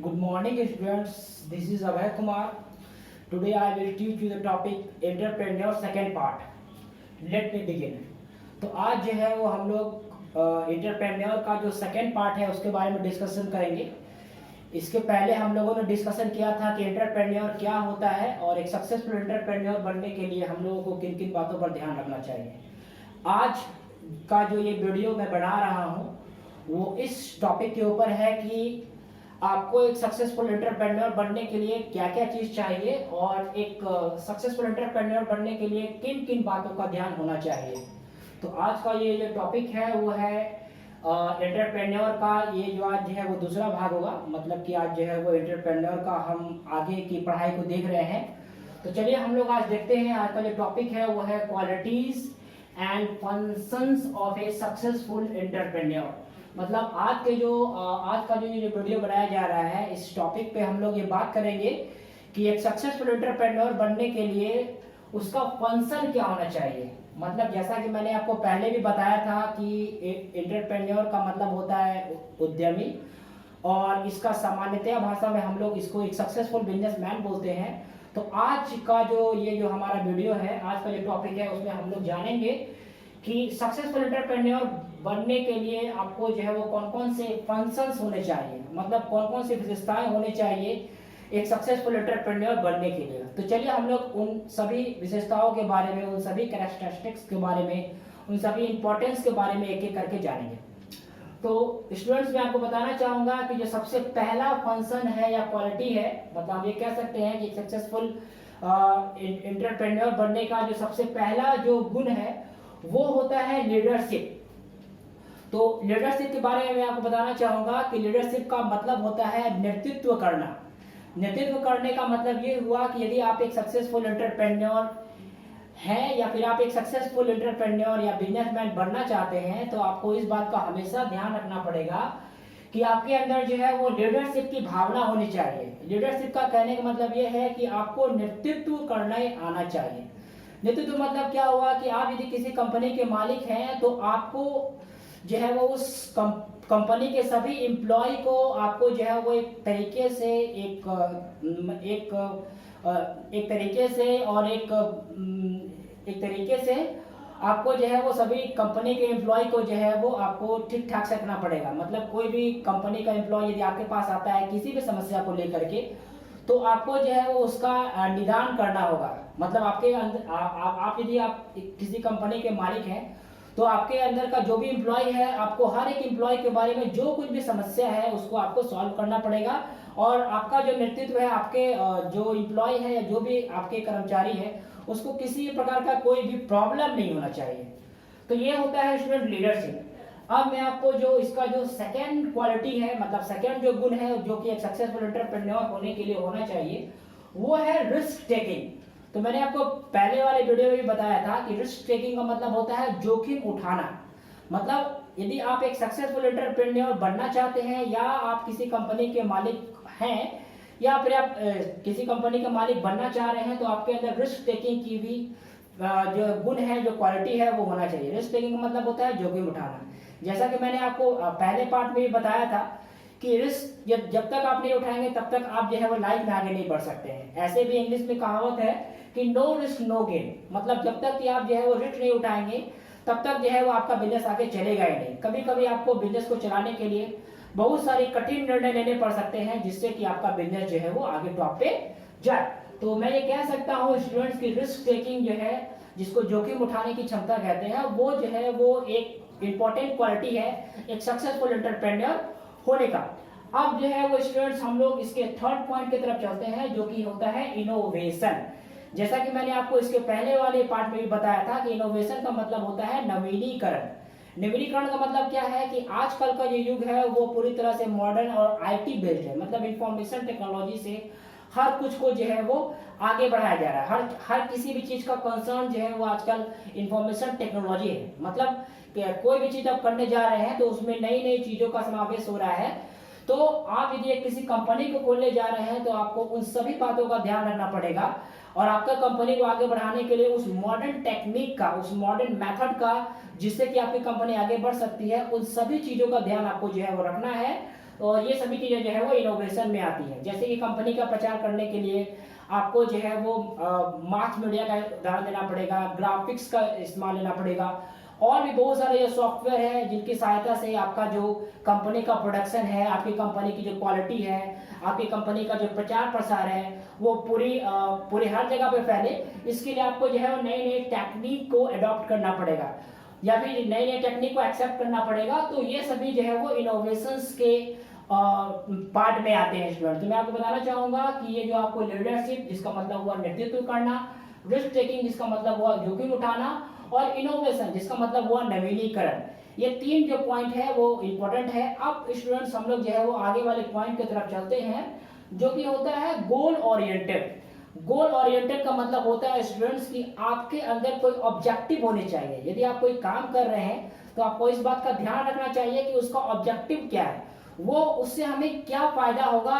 Good morning, students. This is Abhay Kumar. Today I will teach you the topic entrepreneur second part. Let me begin. तो आज जो है वो हम लोग एंटरप्रेन्योर का जो सेकेंड पार्ट है उसके बारे में डिस्कशन करेंगे। इसके पहले हम लोगों ने डिस्कशन किया था कि एंटरप्रेन्योर क्या होता है और एक सक्सेसफुल एंटरप्रेन्योर बनने के लिए हम लोगों को किन किन बातों पर ध्यान रखना चाहिए। आज का जो ये वीडियो मैं बना रहा हूँ वो इस टॉपिक के ऊपर है कि आपको एक सक्सेसफुल एंटरप्रेन्योर बनने के लिए क्या क्या चीज़ चाहिए और एक सक्सेसफुल एंटरप्रेन्योर बनने के लिए किन किन बातों का ध्यान होना चाहिए। तो आज का ये जो टॉपिक है वो है एंटरप्रेन्योर का। ये जो आज जो है वो दूसरा भाग होगा, मतलब कि आज जो है वो एंटरप्रेन्योर का हम आगे की पढ़ाई को देख रहे हैं। तो चलिए हम लोग आज देखते हैं। आज का जो टॉपिक है वो है qualities and functions of A successful entrepreneur. मतलब आज का जो ये वीडियो बनाया जा रहा है इस टॉपिक पे हम लोग ये बात करेंगे कि एक सक्सेसफुल एंटरप्रेन्योर बनने के लिए उसका फंक्शन क्या होना चाहिए। मतलब जैसा कि मैंने आपको पहले भी बताया था कि एंटरप्रेन्योर का मतलब होता है उद्यमी, और इसका सामान्यतः भाषा में हम लोग इसको एक सक्सेसफुल बिजनेसमैन बोलते हैं। तो आज का जो हमारा वीडियो है, आज का जो टॉपिक है उसमें हम लोग जानेंगे कि सक्सेसफुल एंटरप्रेन्योर बनने के लिए आपको जो है वो कौन कौन से फंक्शंस होने चाहिए, मतलब कौन कौन सी विशेषताएं होनी चाहिए एक सक्सेसफुल एंटरप्रेन्योर बनने के लिए। तो चलिए हम लोग उन सभी विशेषताओं के बारे में, उन सभी कैरेक्टरिस्टिक्स के बारे में, उन सभी इंपॉर्टेंस के बारे में एक एक करके जानेंगे। तो स्टूडेंट्स मैं आपको बताना चाहूंगा कि जो सबसे पहला फंक्शन है या क्वालिटी है, मतलब ये कह सकते हैं कि सक्सेसफुल एंटरप्रेन्योर बनने का जो सबसे पहला जो गुण है वो होता है लीडरशिप। तो लीडरशिप के बारे में मैं आपको बताना चाहूंगा कि लीडरशिप का मतलब होता है नेतृत्व करना। नेतृत्व करने का मतलब ये हुआ कि यदि आप एक सक्सेसफुल एंटरप्रेन्योर हैं या फिर आप एक सक्सेसफुल एंटरप्रेन्योर या बिजनेसमैन बनना चाहते हैं तो आपको इस बात का हमेशा ध्यान रखना पड़ेगा कि आपके अंदर जो है वो लीडरशिप की भावना होनी चाहिए। लीडरशिप का कहने का मतलब ये है कि आपको नेतृत्व करना आना चाहिए। नेतृत्व मतलब क्या हुआ कि आप यदि किसी कंपनी के मालिक हैं तो आपको जो है वो उस कंपनी के सभी एम्प्लॉय को आपको जो है वो एक तरीके से आपको जो है वो सभी कंपनी के एम्प्लॉय को जो है वो आपको ठीक ठाक से रखना पड़ेगा। मतलब कोई भी कंपनी का एम्प्लॉय यदि आपके पास आता है किसी भी समस्या को लेकर के तो आपको जो है वो उसका निदान करना होगा। मतलब आपके अंदर आप यदि आप किसी कंपनी के मालिक हैं तो आपके अंदर का जो भी एम्प्लॉय है आपको हर एक एम्प्लॉय के बारे में जो कुछ भी समस्या है उसको आपको सॉल्व करना पड़ेगा। और आपका जो नेतृत्व है, आपके जो एम्प्लॉय है या जो भी आपके कर्मचारी है उसको किसी प्रकार का कोई भी प्रॉब्लम नहीं होना चाहिए। तो ये होता है स्टूडेंट लीडरशिप। अब मैं आपको जो इसका जो सेकेंड क्वालिटी है, मतलब सेकेंड जो गुण है जो कि एक सक्सेसफुल एंटरप्रेन्योर होने के लिए होना चाहिए वो है रिस्क टेकिंग। तो मैंने आपको पहले वाले वीडियो में भी बताया था कि रिस्क टेकिंग का मतलब होता है जोखिम उठाना। मतलब यदि आप एक सक्सेसफुल एंटरप्रेन्योर बनना चाहते हैं या आप किसी कंपनी के मालिक हैं या फिर आप किसी कंपनी का मालिक बनना चाह रहे हैं तो आपके अंदर रिस्क टेकिंग की भी जो गुण है, जो क्वालिटी है वो होना चाहिए। रिस्क टेकिंग का मतलब होता है जोखिम उठाना। जैसा कि मैंने आपको पहले पार्ट में भी बताया था कि रिस्क जब तक आप नहीं उठाएंगे तब तक आप जो है वो लाइफ में आगे नहीं बढ़ सकते हैं। ऐसे भी इंग्लिश में कहावत है कि नो रिस्क नो गेन। मतलब जब तक कि आप जो है वो रिस्क नहीं उठाएंगे तब तक जो है वो आपका बिजनेस आगे चलेगा ही नहीं। कभी कभी आपको बिजनेस को चलाने के लिए बहुत सारे कठिन निर्णय लेने पड़ सकते हैं जिससे कि आपका बिजनेस जो है वो आगे टॉप पे जाए। तो मैं ये कह सकता हूँ स्टूडेंट्स की रिस्क टेकिंग जो है, जिसको जोखिम उठाने की क्षमता कहते हैं, वो जो है वो एक इंपॉर्टेंट क्वालिटी है एक सक्सेसफुल एंटरप्रेन्योर होने का। अब जो है वो स्टूडेंट्स हम लोग इसके थर्ड पॉइंट की तरफ चलते हैं जो कि होता है इनोवेशन। जैसा कि मैंने आपको इसके पहले वाले पार्ट में भी बताया था कि इनोवेशन का मतलब होता है नवीनीकरण। नवीनीकरण का मतलब क्या है कि आजकल का जो युग है वो पूरी तरह से मॉडर्न और आईटी बेस्ड है। मतलब इंफॉर्मेशन टेक्नोलॉजी से हर कुछ को जो है वो आगे बढ़ाया जा रहा है। हर किसी भी चीज का कंसर्न जो है वो आजकल इंफॉर्मेशन टेक्नोलॉजी है। मतलब कोई भी चीज आप करने जा रहे हैं तो उसमें नई नई चीजों का समावेश हो रहा है। तो आप यदि किसी कंपनी को खोलने जा रहे हैं तो आपको उन सभी बातों का ध्यान रखना पड़ेगा और आपका कंपनी को आगे बढ़ाने के लिए उस मॉडर्न टेक्निक का, उस मॉडर्न मेथड का जिससे कि आपकी कंपनी आगे बढ़ सकती है, उन सभी चीजों का ध्यान आपको जो है वो रखना है। और ये सभी चीज़ें जो है वो इनोवेशन में आती हैं। जैसे कि कंपनी का प्रचार करने के लिए आपको जो है वो मास मीडिया का उदाहरण देना पड़ेगा, ग्राफिक्स का इस्तेमाल लेना पड़ेगा, और भी बहुत सारे ये सॉफ्टवेयर है जिनकी सहायता से आपका जो कंपनी का प्रोडक्शन है, आपकी कंपनी की जो क्वालिटी है, आपकी कंपनी का जो प्रचार प्रसार है, वो पूरी हर जगह पे फैले। इसके लिए आपको जो है वो नई नई टेक्निक को अडॉप्ट करना पड़ेगा या फिर नई नई टेक्निक को एक्सेप्ट करना पड़ेगा। तो ये सभी जो है वो इनोवेशंस के पार्ट में आते हैं स्टूडेंट। तो मैं आपको बताना चाहूंगा कि ये जो आपको लीडरशिप, जिसका मतलब हुआ नेतृत्व करना, रिस्क टेकिंग जिसका मतलब हुआ जोखिम उठाना, और इनोवेशन जिसका मतलब हुआ नवीनीकरण, ये तीन जो पॉइंट है वो इंपॉर्टेंट है। अब स्टूडेंट्स हम लोग जो है वो आगे वाले पॉइंट की तरफ चलते हैं, जो कि होता है गोल ओरिएंटेड। गोल ओरिएंटेड का मतलब होता है स्टूडेंट्स कि आपके अंदर कोई ऑब्जेक्टिव होने चाहिए। यदि आप कोई काम कर रहे हैं तो आपको इस बात का ध्यान रखना चाहिए कि उसका ऑब्जेक्टिव क्या है, वो उससे हमें क्या फायदा होगा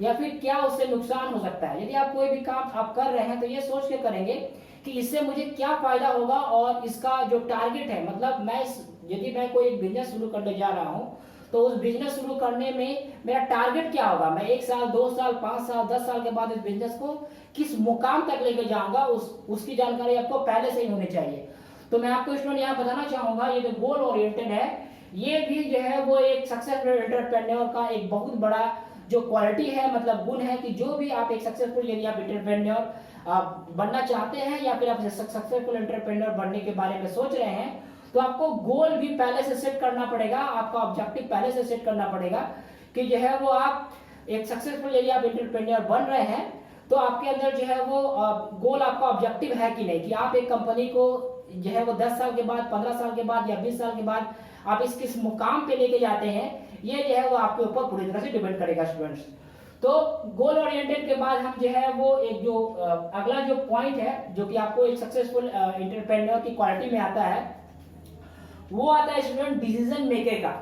या फिर क्या उससे नुकसान हो सकता है। यदि आप कोई भी काम आप कर रहे हैं तो ये सोच के करेंगे कि इससे मुझे क्या फायदा होगा, और इसका जो टारगेट है, मतलब यदि मैं कोई एक बिजनेस शुरू करने जा रहा हूं तो उस बिजनेस शुरू करने में मेरा टारगेट क्या होगा, मैं 1 साल 2 साल 5 साल 10 साल के बाद इस बिजनेस को किस मुकाम तक लेकर जाऊंगा, उसकी जानकारी आपको पहले से ही होनी चाहिए। तो मैं आपको स्टूडेंट यहाँ बताना चाहूंगा, ये जो गोल ओरिएंटेड है, ये भी जो है वो एक सक्सेसफुल एंटरप्रेन्योर का एक बहुत बड़ा जो क्वालिटी है, मतलब गुण है, कि जो भी आप एक सक्सेसफुल, यदि आप एंटरप्रेन्योर बनना चाहते हैं या फिर आप सक्सेसफुल एंटरप्रेन्योर बनने के बारे में सोच रहे हैं, तो आपको गोल भी पहले से सेट करना पड़ेगा, आपका ऑब्जेक्टिव पहले से सेट करना पड़ेगा कि जो है वो आप एक सक्सेसफुल, यदि आप एंटरप्रेन्योर बन रहे हैं तो आपके अंदर जो है वो गोल, आपका ऑब्जेक्टिव है कि नहीं, कि आप एक कंपनी को जो है वो 10 साल के बाद, 15 साल के बाद या 20 साल के बाद आप इस किस मुकाम पे लेके जाते हैं, ये जो है वो आपके ऊपर पूरी तरह से डिपेंड करेगा स्टूडेंट्स। तो गोल ओरिएंटेड के बाद हम जो है वो एक जो अगला जो पॉइंट है, जो कि आपको एक सक्सेसफुल एंटरप्रेन्योर की क्वालिटी में आता है, वो आता है स्टूडेंट डिसीजन मेकर का।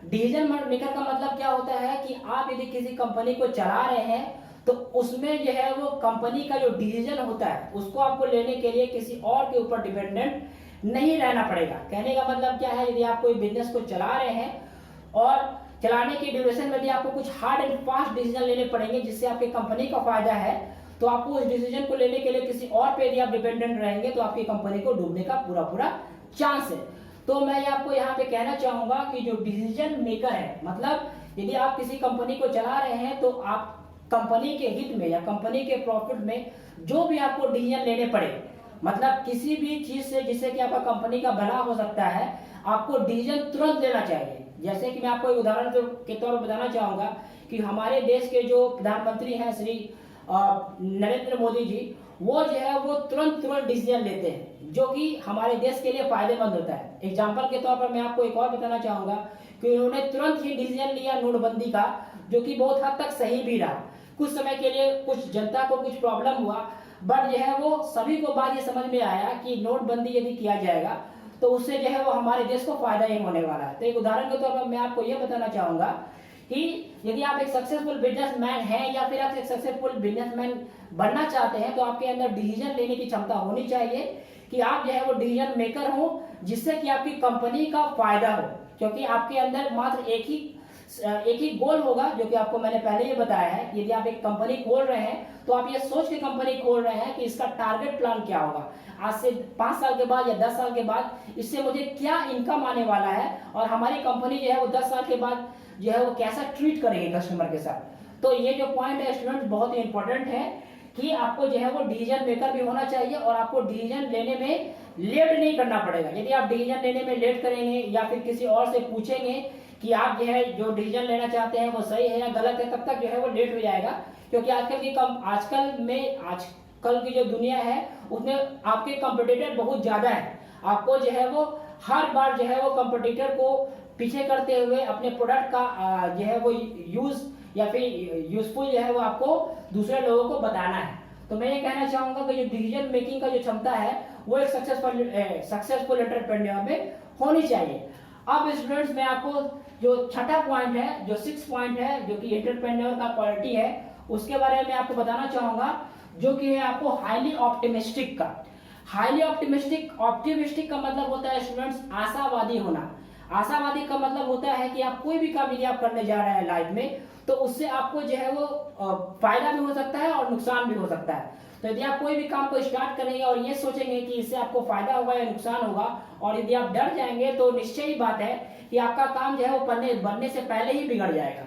डिसीजन मेकर का मतलब क्या होता है कि आप यदि किसी कंपनी को चला रहे हैं तो उसमें जो है वो कंपनी का जो डिसीजन होता है उसको आपको लेने के लिए किसी और के ऊपर डिपेंडेंट नहीं रहना पड़ेगा। कहने का मतलब क्या है, यदि आप कोई बिजनेस को चला रहे हैं और चलाने की ड्यूरेशन में भी आपको कुछ हार्ड एंड फास्ट डिसीजन लेने पड़ेंगे जिससे आपकी कंपनी का फायदा है, तो आपको उस डिसीजन को लेने के लिए किसी और पे यदि आप डिपेंडेंट रहेंगे तो आपकी कंपनी को डूबने का पूरा चांस है। तो मैं आपको यहाँ पे कहना चाहूंगा कि जो डिसीजन मेकर है, मतलब यदि आप किसी कंपनी को चला रहे हैं तो आप कंपनी के हित में या कंपनी के प्रॉफिट में जो भी आपको डिसीजन लेने पड़े, मतलब किसी भी चीज से जिससे कि आपका कंपनी का भला हो सकता है, आपको डिसीजन तुरंत लेना चाहिए। जैसे कि मैं आपको एक उदाहरण के तौर पर बताना चाहूंगा कि हमारे देश के जो प्रधानमंत्री हैं श्री नरेंद्र मोदी जी, वो जो है वो तुरंत डिसीजन लेते हैं जो कि हमारे देश के लिए फायदेमंद होता है। एग्जाम्पल के तौर पर मैं आपको एक और बताना चाहूंगा कि उन्होंने तुरंत ही डिसीजन लिया नोटबंदी का, जो कि बहुत हद तक सही भी रहा। कुछ समय के लिए कुछ जनता को कुछ प्रॉब्लम हुआ, बट जो है वो सभी को बाद ये समझ में आया कि नोटबंदी यदि किया जाएगा तो उससे जो है वो हमारे देश को फायदा ही होने वाला है। तो एक उदाहरण के तौर पर मैं आपको ये बताना चाहूंगा कि यदि आप एक सक्सेसफुल बिजनेसमैन हैं या फिर आप एक सक्सेसफुल बिजनेसमैन बनना चाहते हैं तो आपके अंदर डिसीजन लेने की क्षमता होनी चाहिए कि आप जो है वो डिसीजन मेकर हो, जिससे कि आपकी कंपनी का फायदा हो। क्योंकि आपके अंदर मात्र एक ही गोल होगा, जो कि आपको मैंने पहले ही बताया है। यदि आप एक कंपनी खोल रहे हैं तो आप ये सोच के कंपनी खोल रहे हैं कि इसका टारगेट प्लान क्या होगा, आज से 5 साल के बाद या 10 साल के बाद इससे मुझे क्या इनकम आने वाला है, और हमारी कंपनी जो है वो 10 साल के बाद जो है वो कैसा ट्रीट करेगी कस्टमर के साथ। तो ये जो पॉइंट है स्टूडेंट बहुत ही इंपॉर्टेंट है कि आपको जो है वो डिसीजन मेकर भी होना चाहिए और आपको डिसीजन लेने में लेट नहीं करना पड़ेगा। यदि आप डिसीजन लेने में लेट करेंगे या फिर किसी और से पूछेंगे कि आप जो है जो डिसीजन लेना चाहते हैं वो सही है या गलत है, तब तक जो है वो लेट हो जाएगा। क्योंकि आजकल की जो दुनिया है उसमें आपके कंपटीटर बहुत ज्यादा है। आपको जो है वो हर बार जो है वो कंपटीटर को पीछे करते हुए अपने प्रोडक्ट का जो है वो यूज या फिर यूजफुल जो है वो आपको दूसरे लोगों को बताना है। तो मैं ये कहना चाहूंगा कि जो डिसीजन मेकिंग का जो क्षमता है वो एक सक्सेसफुल एंटरप्रेन्योर में होनी चाहिए। अब स्टूडेंट्स मैं आपको जो छठा पॉइंट है, जो 6 पॉइंट है, जो कि एंटरप्रेन्योर का क्वालिटी है, उसके बारे में आपको बताना चाहूंगा, जो कि है आपको हाईली ऑप्टिमिस्टिक का। हाईली ऑप्टिमिस्टिक का मतलब होता है स्टूडेंट्स आशावादी होना। आशावादी का मतलब होता है कि आप कोई भी काम यदि आप करने जा रहे हैं लाइफ में, तो उससे आपको जो है वो फायदा भी हो सकता है और नुकसान भी हो सकता है। तो यदि आप कोई भी काम को स्टार्ट करेंगे और ये सोचेंगे कि इससे आपको फायदा होगा या नुकसान होगा, और यदि आप डर जाएंगे, तो निश्चय ही बात है कि आपका काम जो है वो बनने से पहले ही बिगड़ जाएगा।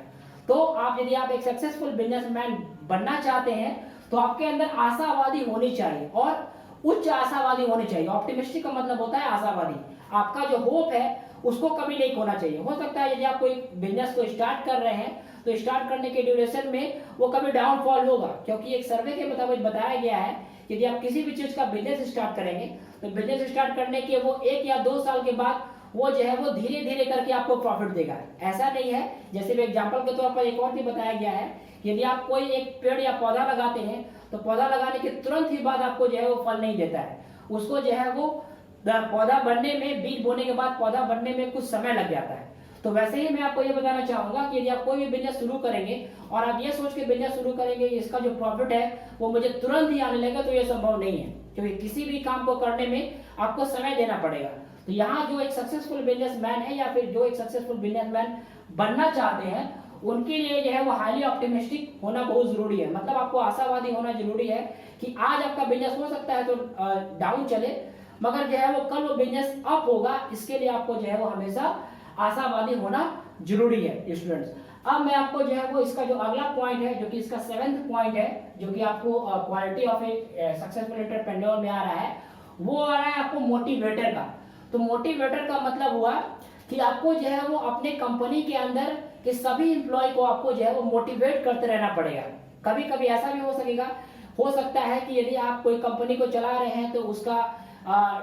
तो यदि आप एक सक्सेसफुल बिजनेसमैन बनना चाहते हैं, तो आपके अंदर आशावादी होनी चाहिए और उच्च आशावादी होनी चाहिए। ऑप्टिमिस्टिक का मतलब होता है आशावादी। आपका जो होप है उसको कभी नहीं खोना चाहिए। हो सकता है यदि आप कोई बिजनेस को स्टार्ट कर रहे हैं, तो स्टार्ट करने के ड्यूरेशन में वो कभी डाउनफॉल होगा, क्योंकि एक सर्वे के मुताबिक बताया गया है यदि आप किसी भी चीज का बिजनेस स्टार्ट करेंगे, तो बिजनेस स्टार्ट करने के वो 1 या 2 साल के बाद वो जो है वो धीरे धीरे करके आपको प्रॉफिट देगा। ऐसा नहीं है, जैसे भी एग्जांपल के तौर पर एक और भी बताया गया है, यदि आप कोई एक पेड़ या पौधा लगाते हैं, तो पौधा लगाने के तुरंत ही बाद आपको जो है वो फल नहीं देता है। उसको जो है वो पौधा बनने में, बीज बोने के बाद पौधा बनने में कुछ समय लग जाता है। तो वैसे ही मैं आपको ये बताना चाहूंगा कि यदि आप कोई भी बिजनेस शुरू करेंगे और आप ये सोच के बिजनेस शुरू करेंगे इसका जो प्रॉफिट है वो मुझे तुरंत ही आने लगेगा, तो ये संभव नहीं है, क्योंकि किसी भी काम को करने में आपको समय देना पड़ेगा। तो यहाँ जो एक सक्सेसफुल बिजनेसमैन है या फिर जो एक सक्सेसफुल बिजनेसमैन बनना चाहते हैं, उनके लिए जो है वो हाईली ऑप्टिमिस्टिक होना बहुत जरूरी है। मतलब आपको आशावादी होना जरूरी है कि आज आपका बिजनेस हो सकता है तो डाउन चले, मगर जो है वो कल वो बिजनेस अप होगा। इसके लिए आपको जो है वो हमेशा आशावादी होना जरूरी है स्टूडेंट्स। अब मैं आपको जो है वो इसका जो अगला पॉइंट है, जो कि इसका 7th पॉइंट है, जो कि आपको quality of A successful entrepreneur में आ रहा है, वो आ रहा है आपको मोटिवेटर का। तो मोटिवेटर का मतलब हुआ कि आपको जो है वो अपने कंपनी के अंदर के सभी एम्प्लॉय को आपको जो है वो मोटिवेट करते रहना पड़ेगा। कभी कभी ऐसा भी हो सकता है कि यदि आप कोई कंपनी को चला रहे हैं तो उसका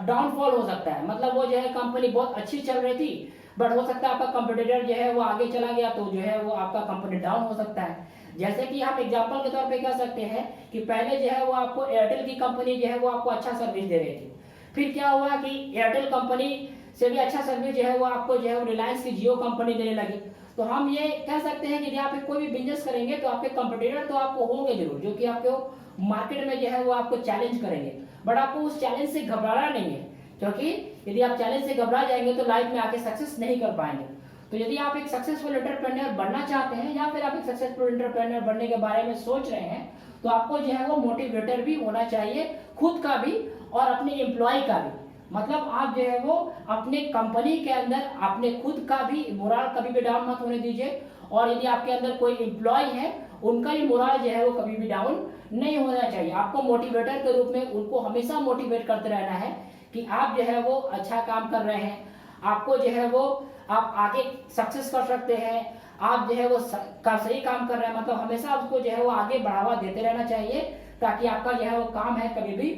डाउनफॉल हो सकता है। मतलब वो जो है कंपनी बहुत अच्छी चल रही थी, बट हो सकता है आपका कंपटीटर जो है वो आगे चला गया, तो जो है वो आपका कंपनी डाउन हो सकता है। जैसे कि हम एग्जांपल के तौर पे कह सकते हैं कि पहले जो है वो आपको एयरटेल की कंपनी जो है वो आपको अच्छा सर्विस दे रही थी, फिर क्या हुआ कि एयरटेल कंपनी से भी अच्छा सर्विस जो है वो आपको जो है रिलायंस की जियो कंपनी देने लगी। तो हम ये कह सकते हैं कि यदि आप कोई भी बिजनेस करेंगे तो आपके कंपटीटर तो आपको होंगे जरूर, जो कि आपको मार्केट में जो है वो आपको चैलेंज करेंगे, बट आपको उस चैलेंज से घबराना नहीं है, क्योंकि यदि आप चैलेंज से घबरा जाएंगे तो लाइफ में आके सक्सेस नहीं कर पाएंगे। तो यदि आप एक सक्सेसफुल एंटरप्रेन्योर बनना चाहते हैं या फिर आप एक सक्सेसफुल एंटरप्रेन्योर बनने के बारे में सोच रहे हैं, तो आपको जो है वो मोटिवेटर भी होना चाहिए, खुद का भी और अपने एम्प्लॉय का भी। मतलब आप जो है वो अपने कंपनी के अंदर अपने खुद का भी मोरल कभी भी डाउन मत होने दीजिए, और यदि आपके अंदर कोई एम्प्लॉय है उनका भी मोरल जो है वो कभी भी डाउन नहीं होना चाहिए। आपको मोटिवेटर के रूप में उनको हमेशा मोटिवेट करते रहना है कि आप जो है वो अच्छा काम कर रहे हैं, आपको जो है वो आप आगे सक्सेस कर सकते हैं, आप जो है वो सही काम कर रहे हैं। मतलब हमेशा आपको जो है वो आगे बढ़ावा देते रहना चाहिए, ताकि आपका जो है वो काम है कभी भी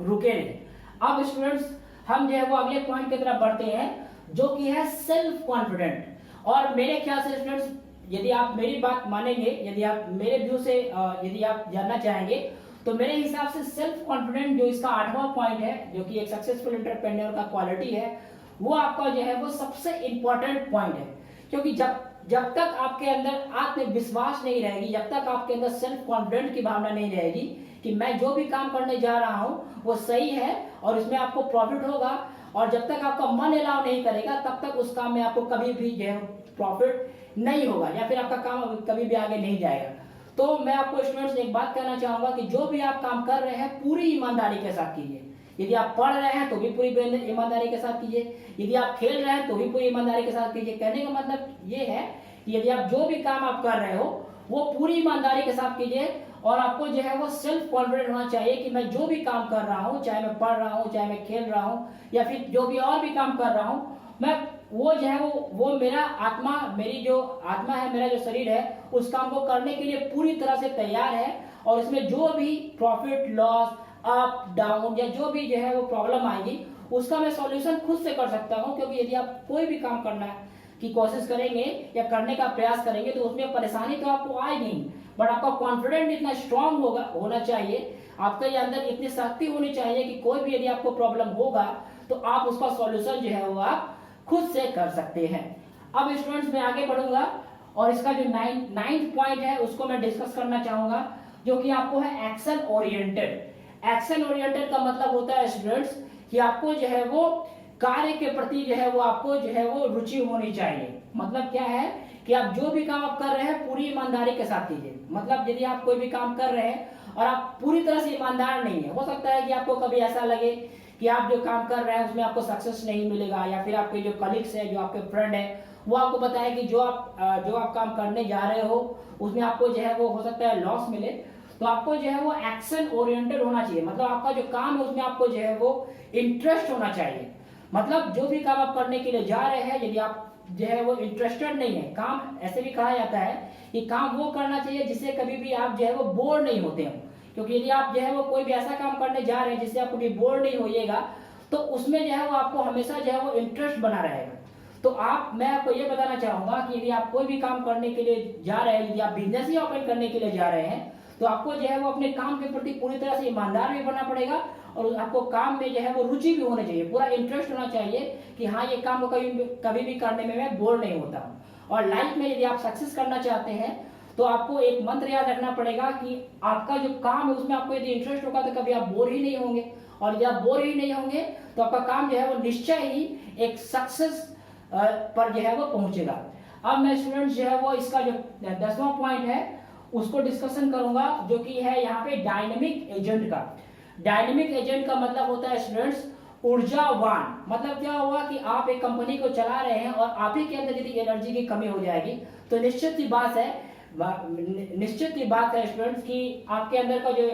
रुके नहीं। अब स्टूडेंट्स हम जो है वो अगले पॉइंट की तरफ बढ़ते हैं, जो कि है सेल्फ कॉन्फिडेंट। और मेरे ख्याल से स्टूडेंट्स यदि आप मेरी बात मानेंगे, यदि आप मेरे व्यू से यदि आप जानना चाहेंगे, तो मेरे हिसाब से सेल्फ कॉन्फिडेंट जो इसका 8वां पॉइंट है, जो कि एक सक्सेसफुल एंटरप्रेन्योर का क्वालिटी है, वो आपका जो है वो सबसे इंपॉर्टेंट पॉइंट है। क्योंकि जब तक आपके अंदर आत्मविश्वास नहीं रहेगी, जब तक आपके अंदर सेल्फ कॉन्फिडेंट की भावना नहीं रहेगी कि मैं जो भी काम करने जा रहा हूँ वो सही है और इसमें आपको प्रॉफिट होगा, और जब तक आपका मन अलाउ नहीं करेगा तब तक उस काम में आपको कभी भी जो है प्रॉफिट नहीं होगा, या फिर आपका काम कभी भी आगे नहीं जाएगा। तो मैं आपको स्टूडेंट्स एक बात कहना चाहूंगा कि जो भी आप काम कर रहे हैं पूरी ईमानदारी के साथ कीजिए। यदि आप पढ़ रहे हैं तो भी पूरी ईमानदारी के साथ कीजिए, यदि आप खेल रहे हैं तो भी पूरी ईमानदारी के साथ कीजिए। कहने का मतलब ये है कि यदि आप जो भी काम आप कर रहे हो वो पूरी ईमानदारी के साथ कीजिए, और आपको जो है वो सेल्फ कॉन्फिडेंट होना चाहिए कि मैं जो भी काम कर रहा हूँ, चाहे मैं पढ़ रहा हूँ, चाहे मैं खेल रहा हूँ, या फिर जो भी और भी काम कर रहा हूँ, मैं वो जो है वो मेरा आत्मा, मेरी जो आत्मा है, मेरा जो शरीर है, उस काम को करने के लिए पूरी तरह से तैयार है। और इसमें जो भी प्रॉफिट लॉस, अप डाउन, या जो भी जो है वो प्रॉब्लम आएगी उसका मैं सॉल्यूशन खुद से कर सकता हूँ। क्योंकि यदि आप कोई भी काम करना की कोशिश करेंगे या करने का प्रयास करेंगे तो उसमें परेशानी तो आपको आए नहीं, बट आपका कॉन्फिडेंट इतना स्ट्रांग होना चाहिए, आपके अंदर इतनी शक्ति होनी चाहिए कि कोई भी यदि आपको प्रॉब्लम होगा तो आप उसका सॉल्यूशन जो है वो आप खुद से कर सकते हैं। अब स्टूडेंट्स मैं आगे बढ़ूंगा और इसका जो 9th पॉइंट है उसको मैं डिस्कस करना चाहूंगा, जो कि आपको है एक्शन ओरिएंटेड। एक्शन ओरिएंटेड का मतलब होता है स्टूडेंट्स कि आपको जो है वो कार्य के प्रति जो है वो आपको जो है वो रुचि होनी चाहिए। मतलब क्या है कि आप जो भी काम आप कर रहे हैं पूरी ईमानदारी के साथ कीजिए। मतलब यदि आप कोई भी काम कर रहे हैं और आप पूरी तरह से ईमानदार नहीं है, हो सकता है कि आपको कभी ऐसा लगे कि आप जो काम कर रहे हैं उसमें आपको सक्सेस नहीं मिलेगा, या फिर आपके जो कलीग्स है, जो आपके फ्रेंड है, वो आपको बताए कि जो आप काम करने जा रहे हो उसमें आपको जो है वो हो सकता है लॉस मिले। तो आपको जो है वो एक्शन ओरिएंटेड होना चाहिए। मतलब आपका जो काम है उसमें आपको जो है वो इंटरेस्ट होना चाहिए। मतलब जो भी काम आप करने के लिए जा रहे हैं, यदि आप जो है वो इंटरेस्टेड नहीं है, काम ऐसे भी कहा जाता है कि काम वो करना चाहिए जिससे कभी भी आप जो है वो बोर नहीं होते हो। क्योंकि यदि आप जो है वो कोई भी ऐसा काम करने जा रहे हैं जिससे आप कभी बोर नहीं होइएगा, तो उसमें जो है वो आपको हमेशा जो है वो इंटरेस्ट बना रहेगा। तो मैं आपको ये बताना चाहूंगा कि यदि आप कोई भी काम करने के लिए जा रहे हैं, यदि आप बिजनेस ही ओपन करने के लिए जा रहे हैं, तो आपको जो है वो अपने काम के प्रति पूरी तरह से ईमानदार भी बनना पड़ेगा, और आपको काम में जो है वो रुचि भी होनी चाहिए, पूरा इंटरेस्ट होना चाहिए कि हाँ ये काम को कभी भी करने में मैं बोर नहीं होता हूँ। और लाइफ में यदि आप सक्सेस करना चाहते हैं तो आपको एक मंत्र याद रखना पड़ेगा कि आपका जो काम है उसमें आपको यदि इंटरेस्ट होगा तो कभी आप बोर ही नहीं होंगे, और यदि आप बोर ही नहीं होंगे तो आपका काम जो है वो निश्चय ही एक सक्सेस पर जो है वो पहुंचेगा। अब मैं स्टूडेंट्स जो है वो इसका जो 10वां पॉइंट है उसको डिस्कशन करूंगा, जो कि है यहाँ पे डायनेमिक एजेंट का। डायनेमिक एजेंट का मतलब होता है स्टूडेंट्स ऊर्जावान। मतलब क्या हुआ कि आप एक कंपनी को चला रहे हैं और आप ही के अंदर यदि एनर्जी की कमी हो जाएगी तो निश्चित सी बात है स्टूडेंट्स कि आपके अंदर का जो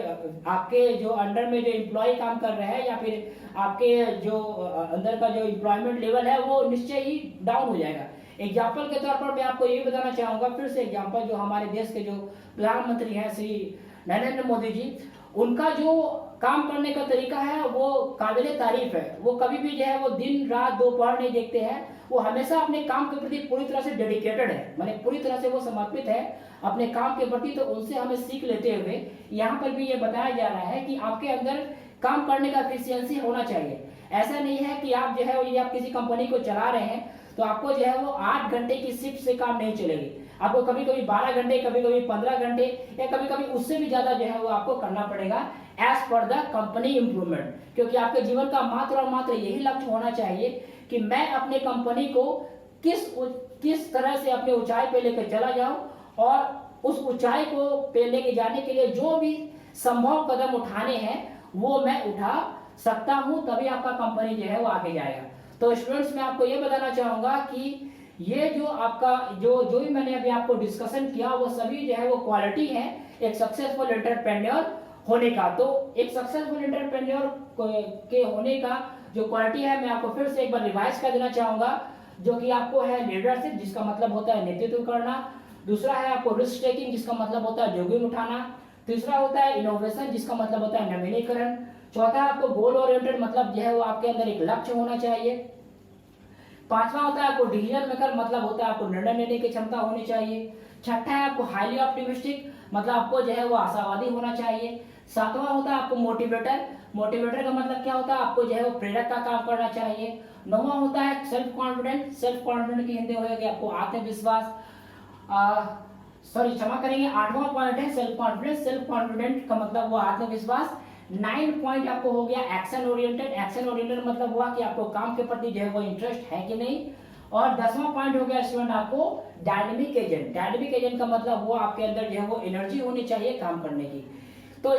आपके जो अंडर में जो एम्प्लॉय काम कर रहे हैं, या फिर आपके जो अंदर का जो एम्प्लॉयमेंट लेवल है वो निश्चय ही डाउन हो जाएगा। एग्जाम्पल के तौर पर मैं आपको ये बताना चाहूंगा, फिर से एग्जाम्पल, जो हमारे देश के जो प्रधानमंत्री हैं श्री नरेंद्र मोदी जी, उनका जो काम करने का तरीका है वो काबिले तारीफ है। वो कभी भी जो है वो दिन रात दोपहर नहीं देखते हैं, वो हमेशा अपने काम के प्रति पूरी तरह से डेडिकेटेड है, माने पूरी तरह से वो समर्पित है अपने काम के प्रति। तो उनसे हमें सीख लेते हुए यहाँ पर भी ये बताया जा रहा है कि आपके अंदर काम करने का एफिशिएंसी होना चाहिए। ऐसा नहीं है कि आप जो है यदि आप किसी कंपनी को चला रहे हैं तो आपको जो है वो 8 घंटे की शिफ्ट से काम नहीं चलेगी, आपको कभी कभी 12 घंटे, कभी कभी 15 घंटे, या कभी कभी उससे भी ज्यादा जो है वो आपको करना पड़ेगा as per the company improvement. क्योंकि आपके जीवन का मात्र और मात्र यही लक्ष्य होना चाहिए कि मैं अपने कंपनी को किस तरह से अपने ऊंचाई पे लेकर चला जाऊं, और उस ऊंचाई को पे लेके जाने के लिए जो भी संभव कदम उठाने हैं वो मैं उठा सकता हूं, तभी आपका कंपनी जो है वो आगे जाएगा। तो स्टूडेंट्स मैं आपको ये बताना चाहूंगा कि ये जो आपका जो भी मैंने अभी आपको डिस्कशन किया वो सभी जो है वो क्वालिटी है एक सक्सेसफुल एंटरप्रेन्योर होने का। तो एक सक्सेसफुल एंटरप्रेन्योर के होने का जो क्वालिटी है मैं आपको फिर से एक बार रिवाइज कर देना चाहूंगा, जो कि आपको है लीडरशिप, जिसका मतलब होता है नेतृत्व करना। दूसरा है आपको रिस्क टेकिंग, जिसका मतलब होता है जोखिम उठाना। तीसरा होता है इनोवेशन, जिसका मतलब होता है नवीनीकरण। चौथा आपको गोल ओरिएंटेड, मतलब जो है वो आपके अंदर एक लक्ष्य होना चाहिए। पांचवा होता है आपको डिसीजन मेकर, मतलब होता है आपको निर्णय लेने की क्षमता होनी चाहिए। छठा है आपको हाईली ऑप्टिमिस्टिक, मतलब आपको जो है वो आशावादी होना चाहिए। सातवां होता है आपको मोटिवेटर, मोटिवेटर का मतलब क्या होता है, आपको जो है वो प्रेरक का काम करना चाहिए। नौवां होता है सेल्फ कॉन्फिडेंट, सेल्फ कॉन्फिडेंट की हिंदी होगी आपको आत्मविश्वास। क्षमा करेंगे, 8वां पॉइंट है सेल्फ कॉन्फिडेंस, सेल्फ कॉन्फिडेंट का मतलब वो आत्मविश्वास। 9 पॉइंट आपको हो गया एक्शन ओरिएंटेड, एक्शन ओरिएंटेड मतलब हुआ कि आपको काम के प्रति जो है वो इंटरेस्ट है कि नहीं। और 10वां पॉइंट हो गया स्टूडेंट आपको डायनेमिक एजेंट, डायनेमिक एजेंट का मतलब वो आपके अंदर जो है वो एनर्जी होनी चाहिए काम करने की। तो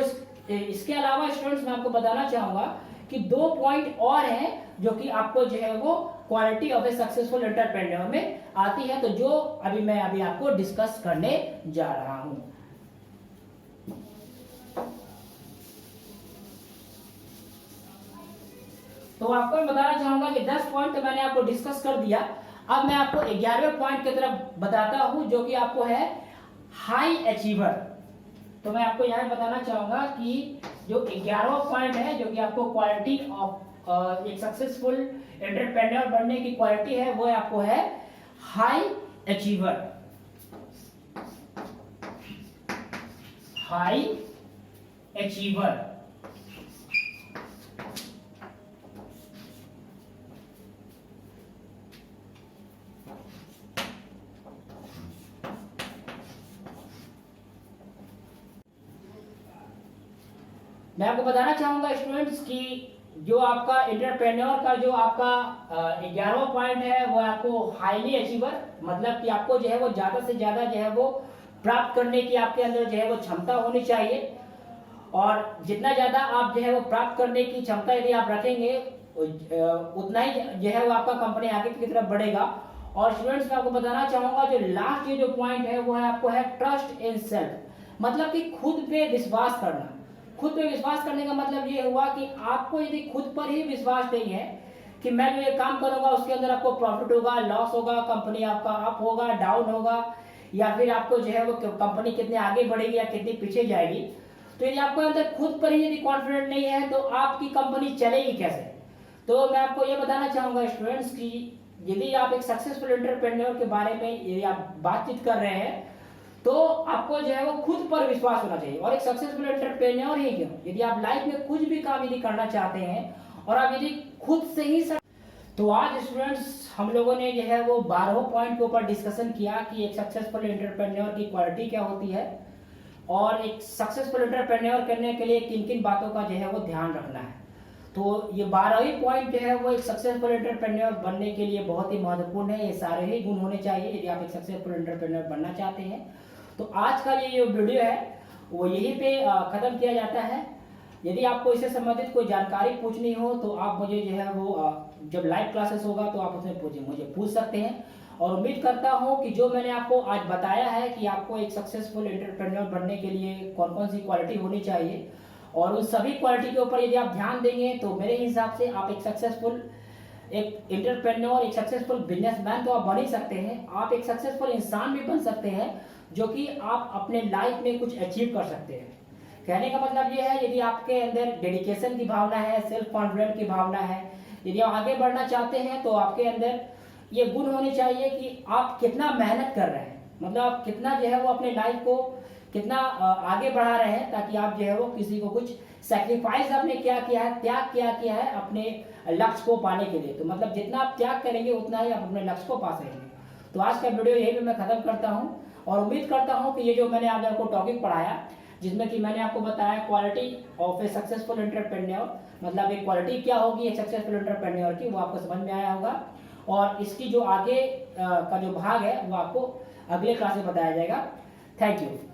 इसके अलावा स्टूडेंट्स मैं आपको बताना चाहूंगा कि 2 पॉइंट और हैं जो कि आपको जो है वो quality of A successful entrepreneur में आती है, तो जो मैं अभी आपको डिस्कस करने जा रहा हूं। तो आपको मैं बताना चाहूंगा कि 10 पॉइंट तो मैंने आपको डिस्कस कर दिया। अब मैं आपको 11वें पॉइंट की तरफ बताता हूं, जो कि आपको है हाई अचीवर। तो मैं आपको यहां बताना चाहूंगा कि जो 11वां पॉइंट है, जो कि आपको क्वालिटी ऑफ एक सक्सेसफुल एंटरप्रेन्योर बनने की क्वालिटी है, वो आपको है हाई अचीवर। हाई अचीवर मैं आपको बताना चाहूंगा स्टूडेंट्स कि जो आपका एंटरप्रेन्योर का जो आपका 11वां पॉइंट है वो आपको हाईली अचीवर, मतलब कि आपको जो है वो ज़्यादा से ज़्यादा जो है वो प्राप्त करने की आपके अंदर जो है वो क्षमता होनी चाहिए। और जितना ज़्यादा आप जो है वो प्राप्त करने की क्षमता यदि आप रखेंगे उतना ही जो है वो आपका कंपनी आगे की तरफ बढ़ेगा। और स्टूडेंट्स मैं आपको बताना चाहूंगा जो लास्ट ये जो पॉइंट है वो है आपको है ट्रस्ट इन सेल्फ, मतलब कि खुद पे विश्वास करना। खुद पे विश्वास करने का मतलब ये हुआ कि आपको यदि खुद पर ही विश्वास नहीं है कि मैं जो ये काम करूंगा उसके अंदर आपको प्रॉफिट होगा, लॉस होगा, कंपनी आपका अप होगा, डाउन होगा, या फिर आपको जो है वो कंपनी कितने आगे बढ़ेगी या कितनी पीछे जाएगी, तो यदि आपको अंदर खुद पर ही यदि कॉन्फिडेंट नहीं है तो आपकी कंपनी चलेगी कैसे। तो मैं आपको ये बताना चाहूंगा स्टूडेंट्स की यदि आप एक सक्सेसफुल एंटरप्रेन्योर के बारे में यदि आप बातचीत कर रहे हैं तो आपको जो है वो खुद पर विश्वास होना चाहिए। और एक सक्सेसफुल एंटरप्रेन्योर ही क्यों, यदि आप लाइफ में कुछ भी काम यदि करना चाहते हैं और आप यदि खुद से ही तो आज स्टूडेंट्स हम लोगों ने जो है वो 12वें पॉइंट के ऊपर डिस्कशन किया कि एक सक्सेसफुल एंटरप्रेन्योर की क्वालिटी क्या होती है और एक सक्सेसफुल एंटरप्रेन्योर करने के लिए किन किन बातों का जो है वो ध्यान रखना है। तो ये 12वीं पॉइंट जो है वो एक सक्सेसफुल एंटरप्रेन्योर बनने के लिए बहुत ही महत्वपूर्ण है। ये सारे ही गुण होने चाहिए यदि आप एक सक्सेसफुल एंटरप्रेन्योर बनना चाहते हैं। तो आज का ये जो वीडियो है वो यहीं पे ख़त्म किया जाता है। यदि आपको इससे संबंधित कोई जानकारी पूछनी हो तो आप मुझे जो है वो जब लाइव क्लासेस होगा तो आप उसमें मुझे पूछ सकते हैं। और उम्मीद करता हूं कि जो मैंने आपको आज बताया है कि आपको एक सक्सेसफुल एंटरप्रेन्योर बनने के लिए कौन कौन सी क्वालिटी होनी चाहिए और उन सभी क्वालिटी के ऊपर यदि आप ध्यान देंगे तो मेरे हिसाब से आप एक सक्सेसफुल एक एंटरप्रेन्योर, एक सक्सेसफुल बिजनेसमैन तो आप बन ही सकते हैं, आप एक सक्सेसफुल इंसान भी बन सकते हैं जो कि आप अपने लाइफ में कुछ अचीव कर सकते हैं। कहने का मतलब ये है यदि आपके अंदर डेडिकेशन की भावना है, सेल्फ कॉन्फिडेंस की भावना है, यदि आप आगे बढ़ना चाहते हैं तो आपके अंदर ये गुण होने चाहिए कि आप कितना मेहनत कर रहे हैं, मतलब आप कितना जो है वो अपने लाइफ को कितना आगे बढ़ा रहे हैं ताकि आप जो है वो किसी को कुछ सेक्रीफाइस आपने क्या किया है, त्याग क्या किया है अपने लक्ष्य को पाने के लिए। तो मतलब जितना आप त्याग करेंगे उतना ही आप अपने लक्ष्य को पा सकेंगे। तो आज का वीडियो यही पे मैं खत्म करता हूँ और उम्मीद करता हूँ कि ये जो मैंने आज आपको टॉपिक पढ़ाया जिसमें कि मैंने आपको बताया quality of A successful entrepreneur, मतलब एक क्वालिटी क्या होगी एक सक्सेसफुल एंटरप्रेन्योर की, वो आपको समझ में आया होगा। और इसकी जो आगे का जो भाग है वो आपको अगले क्लास में बताया जाएगा। Thank you.